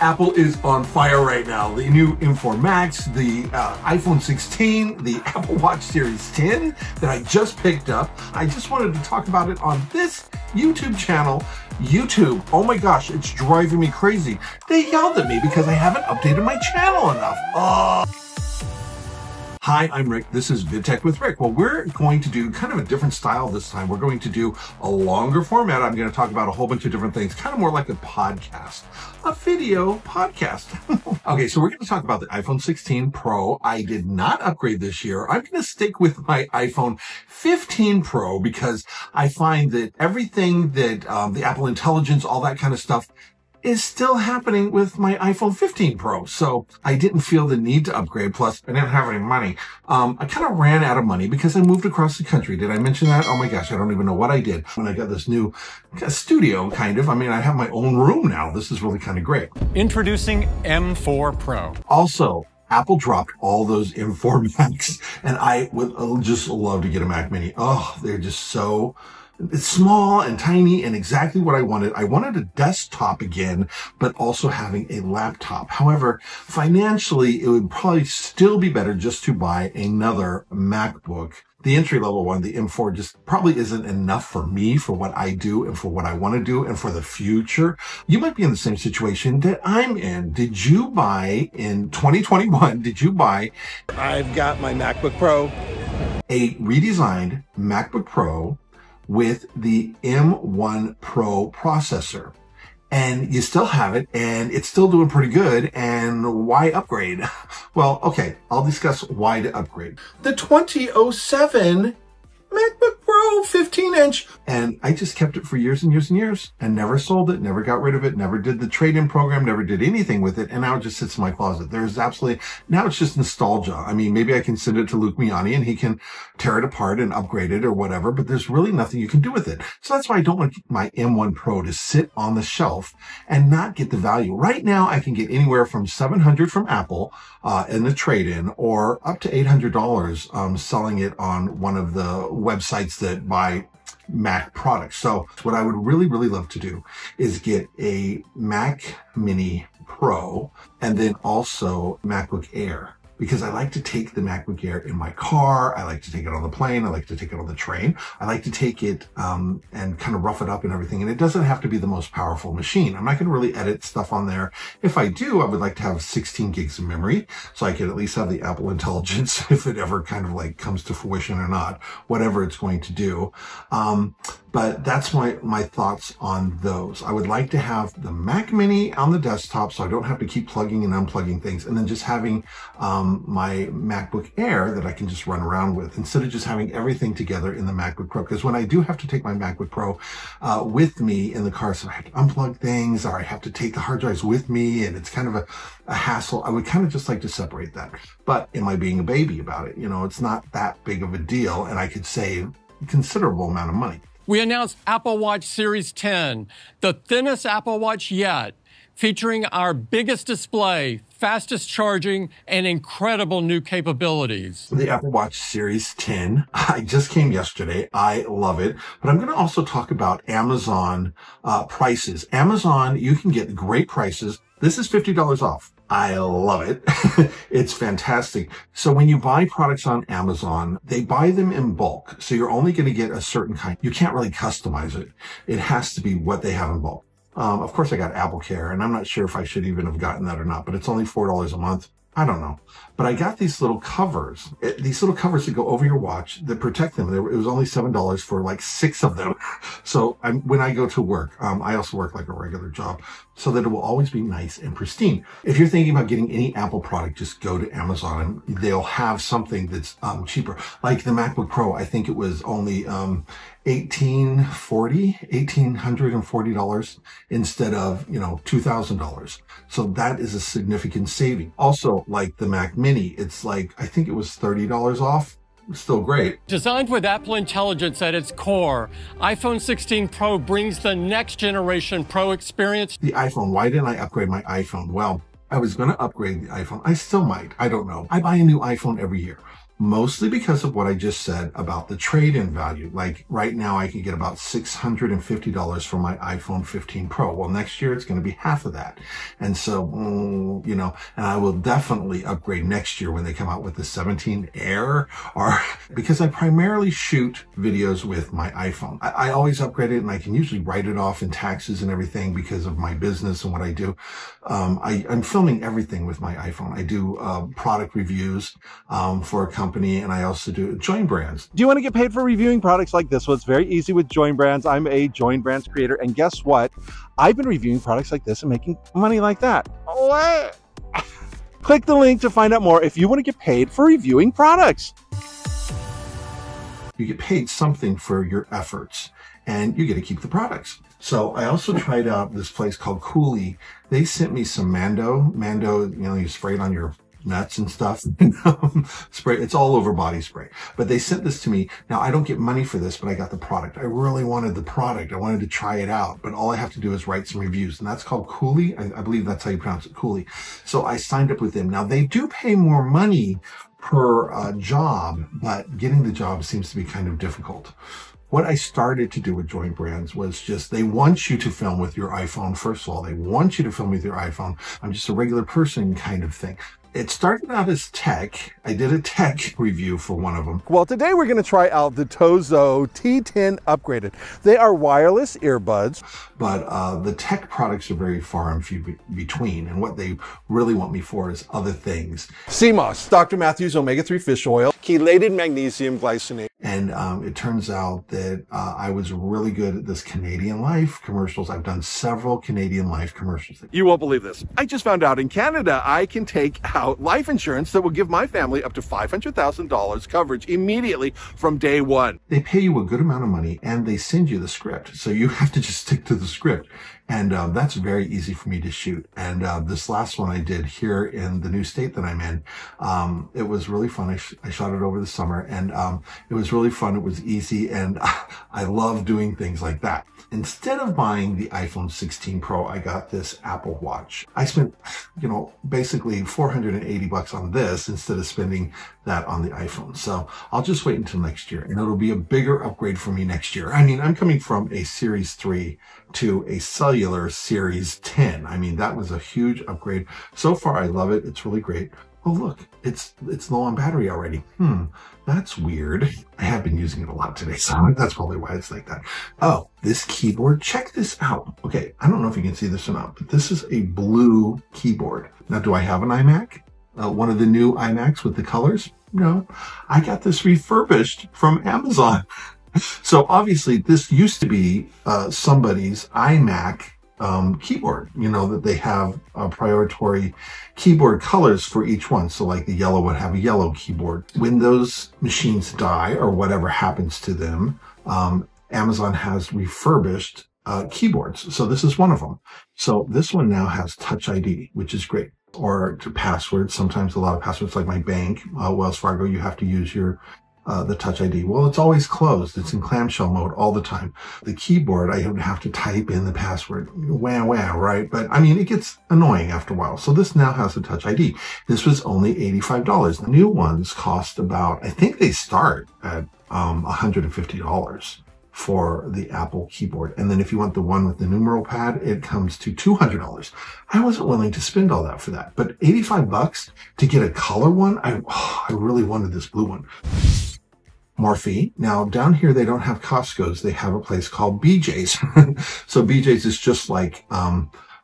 Apple is on fire right now. The new M4 Max, the iPhone 16, the Apple Watch Series 10 that I just picked up. I just wanted to talk about it on this YouTube channel. YouTube, oh my gosh, it's driving me crazy. They yelled at me because I haven't updated my channel enough. Hi, I'm Rick. This is VidTech with Rick. Well, we're going to do kind of a different style this time. We're going to do a longer format. I'm going to talk about a whole bunch of different things, kind of more like a podcast, a video podcast. Okay, so we're going to talk about the iPhone 16 Pro. I did not upgrade this year. I'm going to stick with my iPhone 15 Pro because I find that everything that the Apple Intelligence, all that kind of stuff, is still happening with my iPhone 15 Pro. So I didn't feel the need to upgrade. Plus, I didn't have any money. I kind of ran out of money because I moved across the country. Did I mention that? Oh my gosh, I don't even know what I did when I got this new studio, kind of. I mean, I have my own room now. This is really kind of great. Introducing M4 Pro. Also, Apple dropped all those M4 Macs, and I would just love to get a Mac Mini. Oh, they're just so... It's small and tiny and exactly what I wanted. I wanted a desktop again, but also having a laptop. However, financially, it would probably still be better just to buy another MacBook. The entry-level one, the M4, just probably isn't enough for me, for what I do and for what I want to do and for the future. You might be in the same situation that I'm in. Did you buy, in 2021, I've got my MacBook Pro, a redesigned MacBook Pro with the M1 Pro processor, and you still have it and it's still doing pretty good. And why upgrade? Well, okay, I'll discuss why to upgrade. The 2007 MacBook Pro 15-inch, and I just kept it for years and years and years and never sold it, never got rid of it, never did the trade-in program, never did anything with it, and now it just sits in my closet. There's absolutely, now it's just nostalgia. I mean, maybe I can send it to Luke Miani and he can tear it apart and upgrade it or whatever, but there's really nothing you can do with it. So that's why I don't want my M1 Pro to sit on the shelf and not get the value. Right now, I can get anywhere from $700 from Apple in the trade-in, or up to $800 selling it on one of the websites that buy Mac products. So what I would really, really love to do is get a Mac Mini Pro and then also MacBook Air, because I like to take the MacBook Air in my car. I like to take it on the plane. I like to take it on the train. I like to take it and kind of rough it up and everything. And it doesn't have to be the most powerful machine. I'm not going to really edit stuff on there. If I do, I would like to have 16 gigs of memory so I can at least have the Apple Intelligence if it ever kind of like comes to fruition or not, whatever it's going to do. But that's my thoughts on those. I would like to have the Mac Mini on the desktop so I don't have to keep plugging and unplugging things, and then just having my MacBook Air that I can just run around with instead of just having everything together in the MacBook Pro. Because when I do have to take my MacBook Pro with me in the car, so I have to unplug things or I have to take the hard drives with me, and it's kind of a hassle, I would kind of just like to separate that. But am I being a baby about it? You know, it's not that big of a deal, and I could save a considerable amount of money. We announced Apple Watch Series 10, the thinnest Apple Watch yet, featuring our biggest display, fastest charging, and incredible new capabilities. The Apple Watch Series 10, I just came yesterday. I love it. But I'm going to also talk about Amazon prices. Amazon, you can get great prices. This is $50 off. I love it. It's fantastic. So when you buy products on Amazon, they buy them in bulk. So you're only going to get a certain kind. You can't really customize it. It has to be what they have in bulk. Of course, I got Apple Care, and I'm not sure if I should even have gotten that or not, but it's only $4 a month. I don't know. But I got these little covers, that go over your watch that protect them. It was only $7 for like 6 of them. So when I go to work, I also work like a regular job, so that it will always be nice and pristine. If you're thinking about getting any Apple product, just go to Amazon and they'll have something that's cheaper. Like the MacBook Pro, I think it was only $1,840 instead of, $2,000. So that is a significant saving. Also, like the Mac Mini, it's like, I think it was $30 off. Still great. Designed with Apple Intelligence at its core, iPhone 16 Pro brings the next generation Pro experience. The iPhone, why didn't I upgrade my iPhone? Well, I was going to upgrade the iPhone. I still might. I don't know. I buy a new iPhone every year. mostly because of what I just said about the trade-in value. Like right now I can get about $650 for my iPhone 15 Pro. Well, next year it's going to be half of that. And so, you know, and I will definitely upgrade next year when they come out with the 17 Air, or because I primarily shoot videos with my iPhone. I always upgrade it, and I can usually write it off in taxes and everything because of my business and what I do. I'm filming everything with my iPhone. I do product reviews for a company, and I also do Join Brands. Do you want to get paid for reviewing products like this? Well, it's very easy with Join Brands. I'm a Join Brands creator, and guess what? I've been reviewing products like this and making money like that. What? Click the link to find out more if you want to get paid for reviewing products. You get paid something for your efforts, and you get to keep the products. So I also tried out this place called Cooley. They sent me some Mando, you know, you spray it on your nuts and stuff. Spray, it's all over body spray. But they sent this to me. Now, I don't get money for this, but I got the product. I really wanted the product. I wanted to try it out, but all I have to do is write some reviews, and that's called Cooley. I believe that's how you pronounce it, Cooley. So I signed up with them. Now, they do pay more money per job, but getting the job seems to be kind of difficult. What I started to do with Join Brands was just, they want you to film with your iPhone. First of all, they want you to film with your iPhone. I'm just a regular person kind of thing. It started out as tech. I did a tech review for one of them. Well, today we're going to try out the Tozo T10 Upgraded. They are wireless earbuds. But the tech products are very far and few between. And what they really want me for is other things. CMOS, Dr. Matthews Omega-3 Fish Oil, chelated magnesium glycinate. And it turns out that I was really good at this Canadian Life commercials. I've done several Canadian Life commercials. You won't believe this. I just found out in Canada, I can take out life insurance that will give my family up to $500,000 coverage immediately from day one. They pay you a good amount of money, and they send you the script. So you have to just stick to the script. And that's very easy for me to shoot. And this last one I did here in the new state that I'm in, it was really fun. I shot it over the summer, and it was really fun. It was easy, and I love doing things like that. Instead of buying the iPhone 16 Pro, I got this Apple Watch. I spent, you know, basically $480 on this instead of spending that on the iPhone. So I'll just wait until next year, and it'll be a bigger upgrade for me next year. I mean, I'm coming from a Series 3 to a cellular Series 10. I mean, that was a huge upgrade. So far, I love it. It's really great. Oh, look, it's low on battery already. That's weird. I have been using it a lot today, so that's probably why it's like that. Oh, this keyboard, check this out. Okay, I don't know if you can see this or not, but this is a blue keyboard. Now, do I have an iMac? One of the new iMacs with the colors? No, I got this refurbished from Amazon. So obviously this used to be somebody's iMac keyboard, you know, that they have priority keyboard colors for each one. So like the yellow would have a yellow keyboard. When those machines die or whatever happens to them, Amazon has refurbished keyboards. So this is one of them. So this one now has Touch ID, which is great. Or to passwords. Sometimes a lot of passwords, like my bank, Wells Fargo, you have to use your the Touch ID. Well, it's always closed. It's in clamshell mode all the time. The keyboard, I don't have to type in the password. Wah, wah, right? But I mean, it gets annoying after a while. So this now has a Touch ID. This was only $85. The new ones cost about, I think they start at $150 for the Apple keyboard. And then if you want the one with the numeral pad, it comes to $200. I wasn't willing to spend all that for that, but $85 to get a color one, I really wanted this blue one. Morphe. Now down here, they don't have Costco's. They have a place called BJ's. So BJ's is just like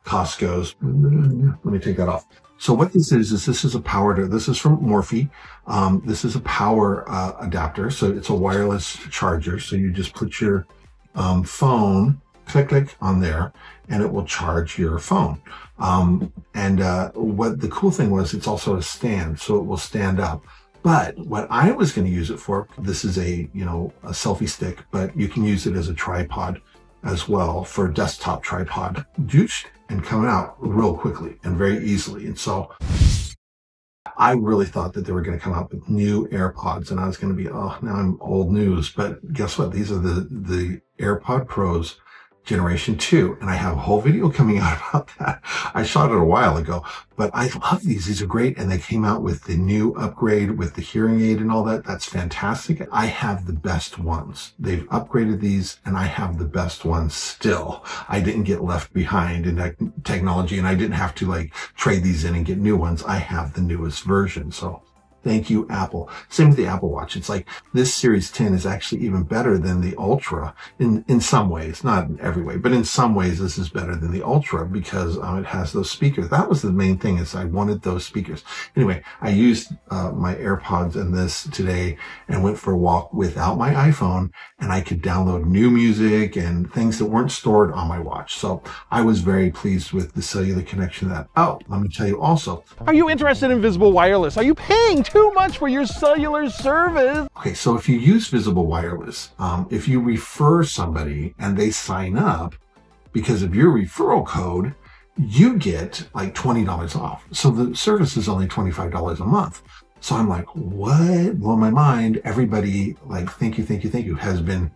Costco's. Let me take that off. So what this is this is a power, this is from Morphe. This is a power adapter. So it's a wireless charger. So you just put your phone, click on there, and it will charge your phone. What the cool thing was, it's also a stand, so it will stand up. But what I was going to use it for, this is a selfie stick, but you can use it as a tripod as well, for a desktop tripod. Juiced and coming out real quickly and very easily. And so I really thought that they were going to come out with new AirPods, and I was going to be, oh, now I'm old news. But guess what? These are the AirPod Pros Generation 2, and I have a whole video coming out about that. I shot it a while ago, but I love these. These are great, and they came out with the new upgrade with the hearing aid and all that. That's fantastic. I have the best ones. They've upgraded these, and I have the best ones still. I didn't get left behind in that technology, and I didn't have to like trade these in and get new ones. I have the newest version, so thank you, Apple. Same with the Apple Watch. It's like this Series 10 is actually even better than the Ultra in some ways, not in every way, but in some ways this is better than the Ultra because it has those speakers. That was the main thing, is I wanted those speakers. Anyway, I used my AirPods and this today and went for a walk without my iPhone, and I could download new music and things that weren't stored on my watch. So I was very pleased with the cellular connection of that. Oh, let me tell you also. Are you interested in Visible Wireless? Are you paying too much for your cellular service? Okay, so if you use Visible Wireless, if you refer somebody and they sign up, because of your referral code, you get like $20 off. So the service is only $25 a month. So I'm like, what? Blow my mind. Everybody, like, thank you, has been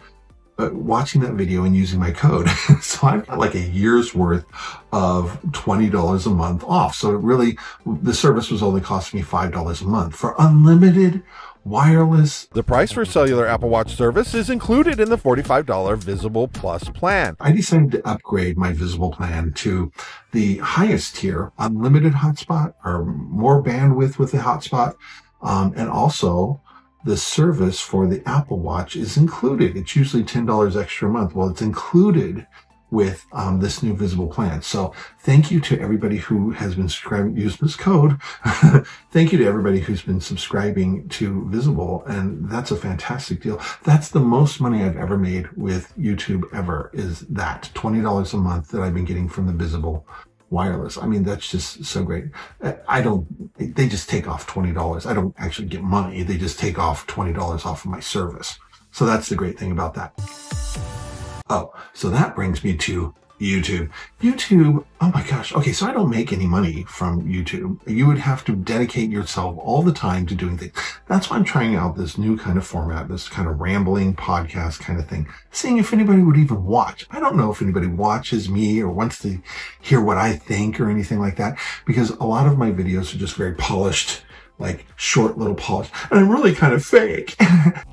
watching that video and using my code. So I've got like a year's worth of $20 a month off. So it really, the service was only costing me $5 a month for unlimited wireless. The price for cellular Apple Watch service is included in the $45 Visible Plus plan. I decided to upgrade my Visible plan to the highest tier, unlimited hotspot, or more bandwidth with the hotspot, and also the service for the Apple Watch is included. It's usually $10 extra a month. Well, it's included with this new Visible plan. So thank you to everybody who has been subscribing, use this code. Thank you to everybody who's been subscribing to Visible. And that's a fantastic deal. That's the most money I've ever made with YouTube ever, is that $20 a month that I've been getting from the Visible Wireless. I mean, that's just so great. They just take off $20. I don't actually get money. They just take off $20 off of my service. So that's the great thing about that. Oh, so that brings me to YouTube. YouTube, oh my gosh. Okay, so I don't make any money from YouTube. You would have to dedicate yourself all the time to doing things. That's why I'm trying out this new kind of format, this kind of rambling podcast kind of thing, seeing if anybody would even watch. I don't know if anybody watches me or wants to hear what I think or anything like that, because a lot of my videos are just very polished, like short little polish, and I'm really kind of fake.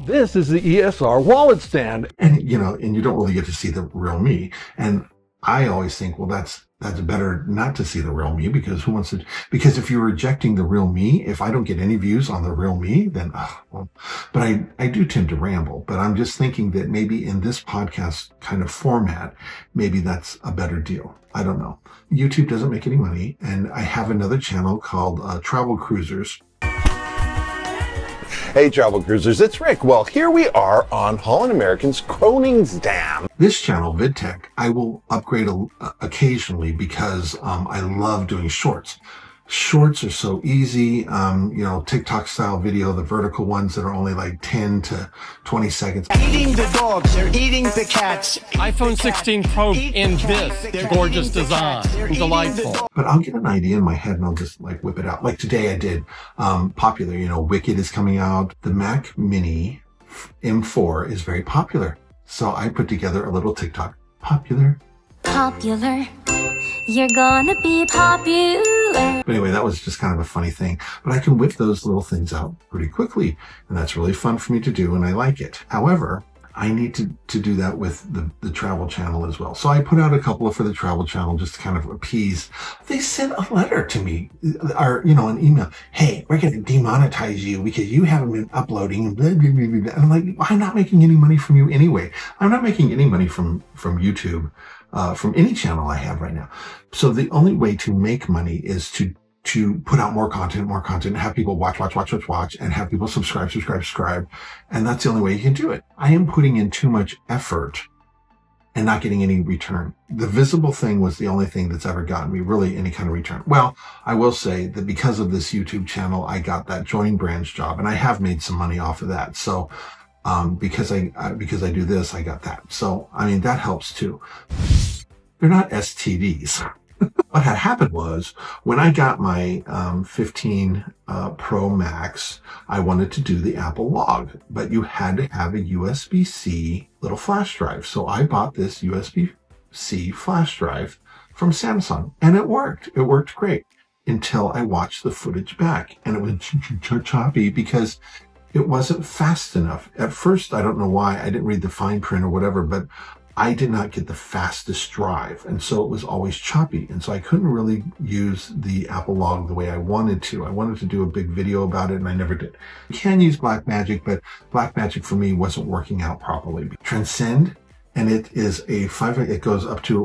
This is the ESR wallet stand. And you don't really get to see the real me. And I always think, well, that's better not to see the real me, because who wants to, because if you're rejecting the real me, if I don't get any views on the real me, then, well, but I do tend to ramble, but I'm just thinking that maybe in this podcast kind of format, maybe that's a better deal. I don't know. YouTube doesn't make any money. And I have another channel called Travel Cruisers. Hey, Travel Cruisers, it's Rick. Well, here we are on Holland American's Kroningsdam. This channel, VidTech, I will upgrade occasionally because I love doing shorts. Shorts are so easy, TikTok style video, the vertical ones that are only like 10 to 20 seconds. Eating the dogs, they're eating the cats. iPhone 16 Pro in this gorgeous design. Delightful. But I'll get an idea in my head and I'll just like whip it out. Like today I did popular, Wicked is coming out. The Mac Mini M4 is very popular. So I put together a little TikTok. Popular. You're gonna be popular. But anyway, that was just kind of a funny thing. But I can whip those little things out pretty quickly. And that's really fun for me to do, and I like it. However, I need to do that with the travel channel as well. So I put out a couple for the travel channel just to kind of appease. They sent a letter to me, or, an email. Hey, we're going to demonetize you because you haven't been uploading. And blah, blah, blah, blah. And I'm like, I'm not making any money from you anyway. I'm not making any money from YouTube. From any channel I have right now. So the only way to make money is to put out more content, have people watch, and have people subscribe. And that's the only way you can do it. I am putting in too much effort and not getting any return. The Visible thing was the only thing that's ever gotten me really any kind of return. Well, I will say that because of this YouTube channel, I got that join branch job, and I have made some money off of that. So because I do this, I got that. So, I mean, that helps too. They're not STDs. What had happened was when I got my 15 Pro Max, I wanted to do the Apple Log, but you had to have a USB-C little flash drive. So I bought this USB C flash drive from Samsung. And it worked. It worked great until I watched the footage back. And it was choppy because it wasn't fast enough. At first, I don't know why, I didn't read the fine print or whatever, but I did not get the fastest drive. And so it was always choppy. And so I couldn't really use the Apple Log the way I wanted to. I wanted to do a big video about it and I never did. You can use Blackmagic, but Blackmagic for me wasn't working out properly. Transcend, and it is it goes up to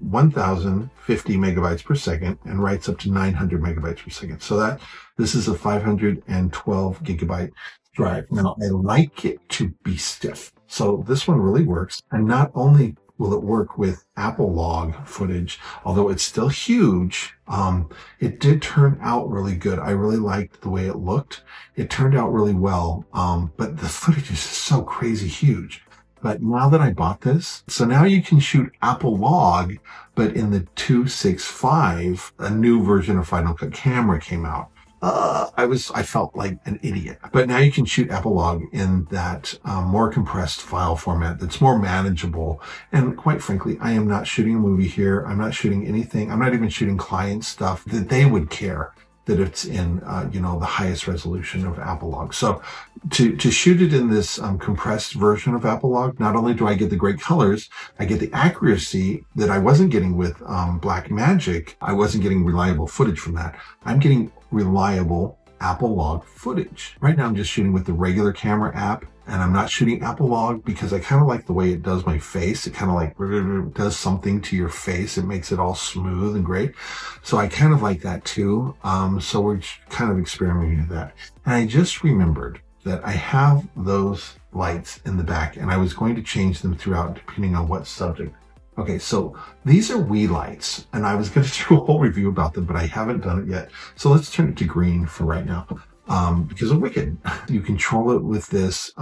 1050 megabytes per second and writes up to 900 megabytes per second. So this is a 512 gigabyte drive. Now I like it to be stiff. So this one really works. And not only will it work with Apple Log footage, although it's still huge, it did turn out really good. I really liked the way it looked. It turned out really well. But the footage is so crazy huge. But now that I bought this, so now you can shoot Apple Log, but in the 265, a new version of Final Cut Camera came out. I felt like an idiot. But now you can shoot Apple Log in that more compressed file format that's more manageable. And quite frankly, I am not shooting a movie here. I'm not shooting anything. I'm not even shooting client stuff that they would care that it's in, the highest resolution of Apple Log. So to shoot it in this compressed version of Apple Log, not only do I get the great colors, I get the accuracy that I wasn't getting with Blackmagic. I wasn't getting reliable footage from that. I'm getting reliable Apple Log footage. Right now I'm just shooting with the regular camera app, and I'm not shooting Apple Log because I kind of like the way it does my face. It kind of like does something to your face. It makes it all smooth and great. So I kind of like that too. So we're kind of experimenting with that. And I just remembered that I have those lights in the back and I was going to change them throughout depending on what subject. Okay, so these are Wii lights, and I was going to do a whole review about them, but I haven't done it yet. So let's turn it to green for right now. Because of Wicked. You control it with this.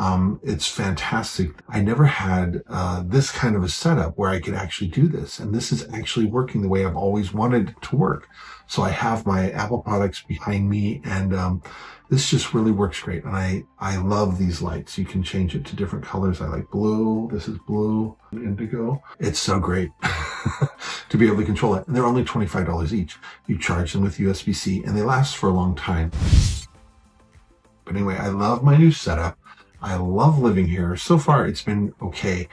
It's fantastic. I never had this kind of a setup where I could actually do this. And this is actually working the way I've always wanted it to work. So I have my Apple products behind me, and this just really works great. And I love these lights. You can change it to different colors. I like blue. This is blue, indigo. It's so great to be able to control it. And they're only $25 each. You charge them with USB-C, and they last for a long time. But anyway, I love my new setup. I love living here. So far, it's been okay.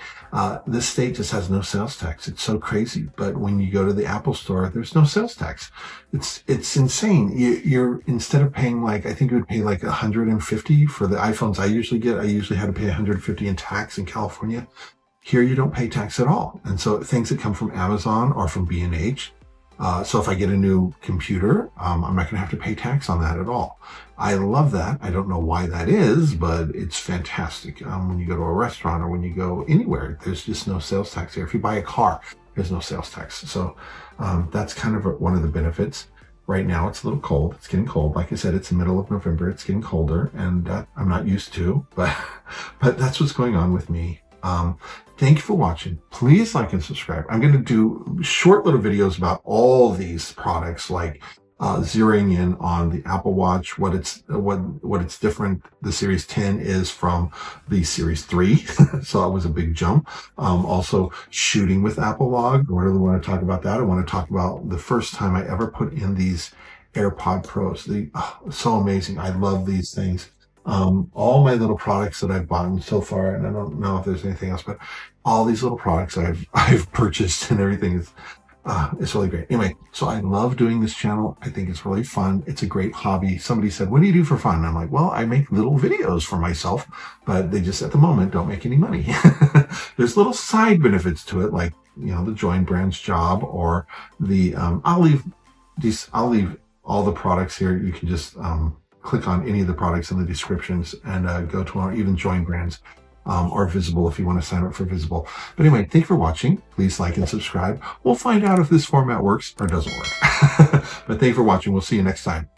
This state just has no sales tax. It's so crazy. But when you go to the Apple store, there's no sales tax. It's insane. You're instead of paying I think you would pay like $150 for the iPhones I usually get. I usually had to pay $150 in tax in California. Here, you don't pay tax at all. And so things that come from Amazon or from B&H. So if I get a new computer, I'm not going to have to pay tax on that at all. I love that. I don't know why that is, but it's fantastic. When you go to a restaurant or when you go anywhere, there's just no sales tax there. If you buy a car, there's no sales tax. So that's kind of one of the benefits. Right now, it's a little cold. It's getting cold. Like I said, it's the middle of November. It's getting colder, and that I'm not used to, but that's what's going on with me. Thank you for watching. Please like and subscribe. I'm going to do short little videos about all these products, like zeroing in on the Apple Watch, what it's different. The Series 10 is from the Series 3. So that was a big jump. Also shooting with Apple Log. I really want to talk about that. I want to talk about the first time I ever put in these AirPod Pros. So amazing. I love these things. All my little products that I've bought so far, and I don't know if there's anything else, but all these little products that I've purchased and everything is, it's really great. Anyway, so I love doing this channel. I think it's really fun. It's a great hobby. Somebody said, what do you do for fun? And I'm like, well, I make little videos for myself, but they just at the moment don't make any money. There's little side benefits to it, like, the Join Brands job, or the, I'll leave all the products here. You can just, click on any of the products in the descriptions and go to our even Join Brands or Visible if you want to sign up for Visible. But anyway, thank you for watching. Please like and subscribe. We'll find out if this format works or doesn't work. But thank you for watching. We'll see you next time.